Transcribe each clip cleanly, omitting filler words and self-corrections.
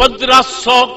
1500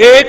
1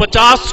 50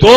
2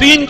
3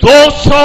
200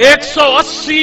180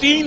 3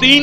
3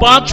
5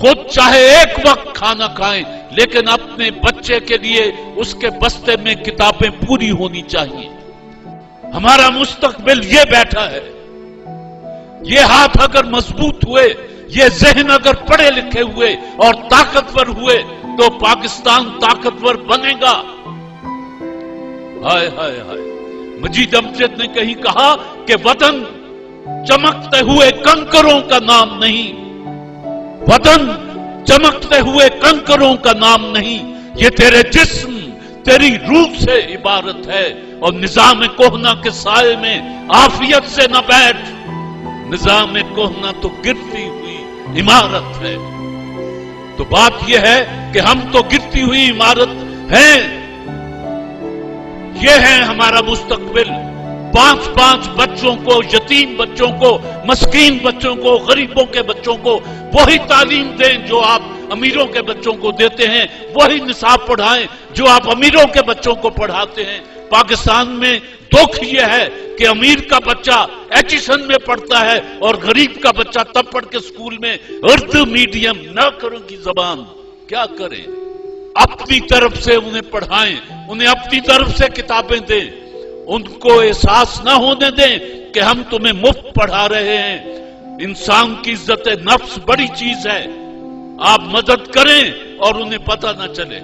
خود چاہے ایک وقت کھانا کھائیں لیکن اپنے بچے کے لیے اس کے بستے میں کتابیں پوری ہونی چاہیے. ہمارا مستقبل یہ بیٹھا ہے. یہ ہاتھ اگر مضبوط ہوئے، یہ ذہن اگر پڑھے لکھے ہوئے اور طاقتور ہوئے تو پاکستان طاقتور بنے گا. ہائے ہائے ہائے. مجید امجد نے کہیں کہا کہ وطن چمکتے ہوئے کنکروں کا نام نہیں، وطن چمکتے ہوئے کنکروں کا نام نہیں، یہ تیرے جسم تیری روح سے عبارت ہے. اور نظام کوہنا کے سائے میں عافیت سے نہ بیٹھ، نظام کوہنا تو گرتی ہوئی عمارت ہے. تو بات یہ ہے کہ ہم تو گرتی ہوئی عمارت ہیں. یہ ہے ہمارا مستقبل. 5 بچوں کو، یتیم بچوں کو، مسکین بچوں کو، غریبوں کے بچوں کو وہی تعلیم دیں جو آپ امیروں کے بچوں کو دیتے ہیں، وہی نصاب پڑھائیں جو آپ امیروں کے بچوں کو پڑھاتے ہیں. پاکستان میں دکھ یہ ہے کہ امیر کا بچہ ایچیسن میں پڑھتا ہے اور غریب کا بچہ تب پڑھ کے اسکول میں اردو میڈیم نہ کروں کی زبان. کیا کریں؟ اپنی طرف سے انہیں پڑھائیں، انہیں اپنی طرف سے کتابیں دیں. ان کو احساس نہ ہونے دیں کہ ہم تمہیں مفت پڑھا رہے ہیں. انسان کی عزت نفس بڑی چیز ہے. آپ مدد کریں اور انہیں پتہ نہ چلے.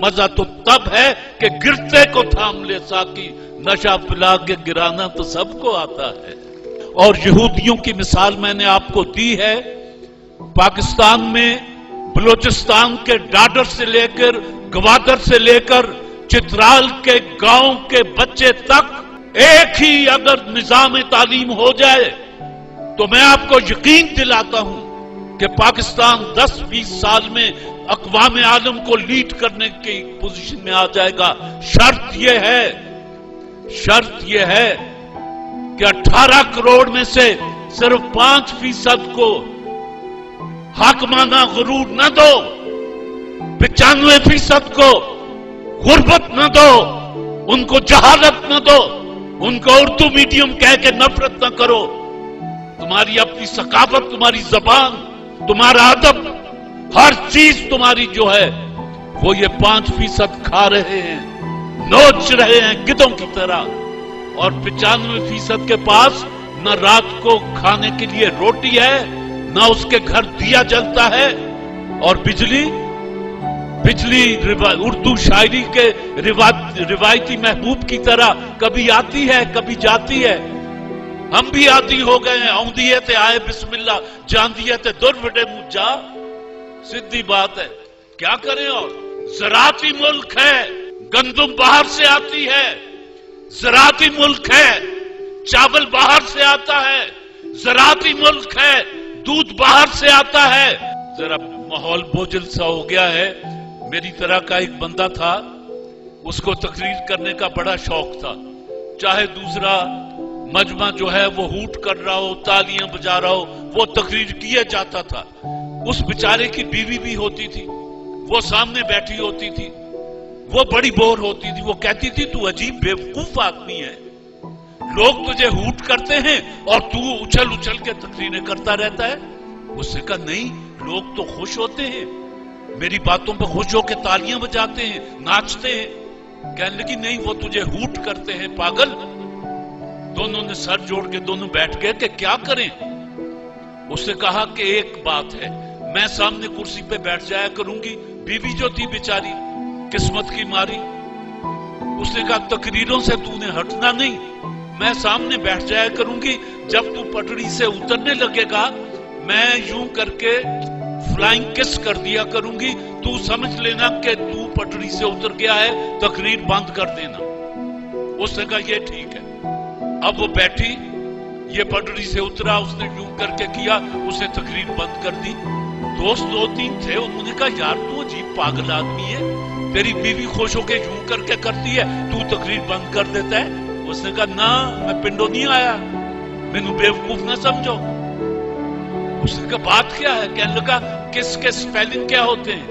مزہ تو تب ہے کہ گرتے کو تھام لے ساکی، نشہ پلا کے گرانا تو سب کو آتا ہے. اور یہودیوں کی مثال میں نے آپ کو دی ہے. پاکستان میں بلوچستان کے ڈاڈر سے لے کر گوادر سے لے کر چترال کے گاؤں کے بچے تک ایک ہی اگر نظام تعلیم ہو جائے تو میں آپ کو یقین دلاتا ہوں کہ پاکستان 10-20 سال میں اقوام عالم کو لیڈ کرنے کی پوزیشن میں آ جائے گا. شرط یہ ہے کہ 18 کروڑ میں سے صرف 5% کو حاکمانہ غرور نہ دو، 95% کو غربت نہ دو، ان کو جہالت نہ دو، ان کو اردو میڈیم کہہ کے نفرت نہ کرو. تمہاری اپنی ثقافت، تمہاری زبان، تمہارا ادب، ہر چیز تمہاری جو ہے وہ یہ 5% کھا رہے ہیں، نوچ رہے ہیں گدوں کی طرح. اور 95% کے پاس نہ رات کو کھانے کے لیے روٹی ہے، نہ اس کے گھر دیا جلتا ہے. اور بجلی اردو شاعری کے روایتی محبوب کی طرح کبھی آتی ہے کبھی جاتی ہے. ہم بھی عادی ہو گئے ہیں. آؤندیے تے آئے بسم اللہ، جاندیے تے در وڈے مجھا. سیدھی بات ہے، کیا کریں؟ اور زراعتی ملک ہے، گندم باہر سے آتی ہے. زراعتی ملک ہے، چاول باہر سے آتا ہے. زراعتی ملک ہے، دودھ باہر سے آتا ہے. ذرا ماحول بوجھل سا ہو گیا ہے. میری طرح کا ایک بندہ تھا، اس کو تقریر کرنے کا بڑا شوق تھا. چاہے دوسرا مجمع جو ہے وہ ہوٹ کر رہا ہو، تالیاں بجا رہا ہو، وہ تقریر کیا جاتا تھا. اس بیچارے کی بیوی بھی ہوتی تھی، وہ سامنے بیٹھی ہوتی تھی، وہ بڑی بور ہوتی تھی. وہ کہتی تھی تو عجیب بیوقوف آدمی ہے، لوگ تجھے ہوٹ کرتے ہیں اور تو اچھل اچھل کے تقریریں کرتا رہتا ہے. اس نے کہا نہیں، لوگ تو خوش ہوتے ہیں، میری باتوں پہ خوش ہو کے تالیاں بجاتے ہیں، ناچتے ہیں. کہنے لگی نہیں، وہ تجھے ہوٹ کرتے ہیں پاگل. دونوں نے سر جوڑ کے دونوں بیٹھ گئے کہ کیا کریں. اس نے کہا کہ ایک بات ہے، میں سامنے کرسی پہ بیٹھ جایا کروں گی. بیوی جو تھی بیچاری قسمت کی ماری، اس نے کہا تقریروں سے تو نے ہٹنا نہیں، میں سامنے بیٹھ جایا کروں گی. جب تو پٹڑی سے اترنے لگے گا میں یوں کر کے فلائنگ کس کر دیا کروں گی، تو سمجھ لینا کہ تو پٹڑی سے اتر گیا ہے، تقریر بند کر دینا. اس نے کہا یہ ٹھیک ہے. اب وہ بیٹھی، یہ پٹڑی سے اترا، اس نے یوں کر کے کیا، اس نے تقریر بند کر دی. دوست 2-3 تھے، انہوں نے کہا یار تو عجیب پاگل آدمی ہے، تیری بیوی خوش ہو کے یوں کر کے کرتی ہے، تو تقریر بند کر دیتا ہے. اس نے کہا نہ، میں پنڈوں نہیں آیا، مینوں بیوقوف نہ سمجھو. اس نے کہا بات کیا ہے؟ کہنے لگا کس کے سپیلنگ کیا ہوتے ہیں؟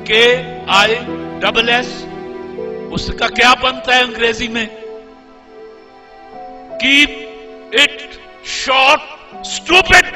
KISS. اس نے کہا کیا بنتا ہے انگریزی میں؟ Keep it short, stupid.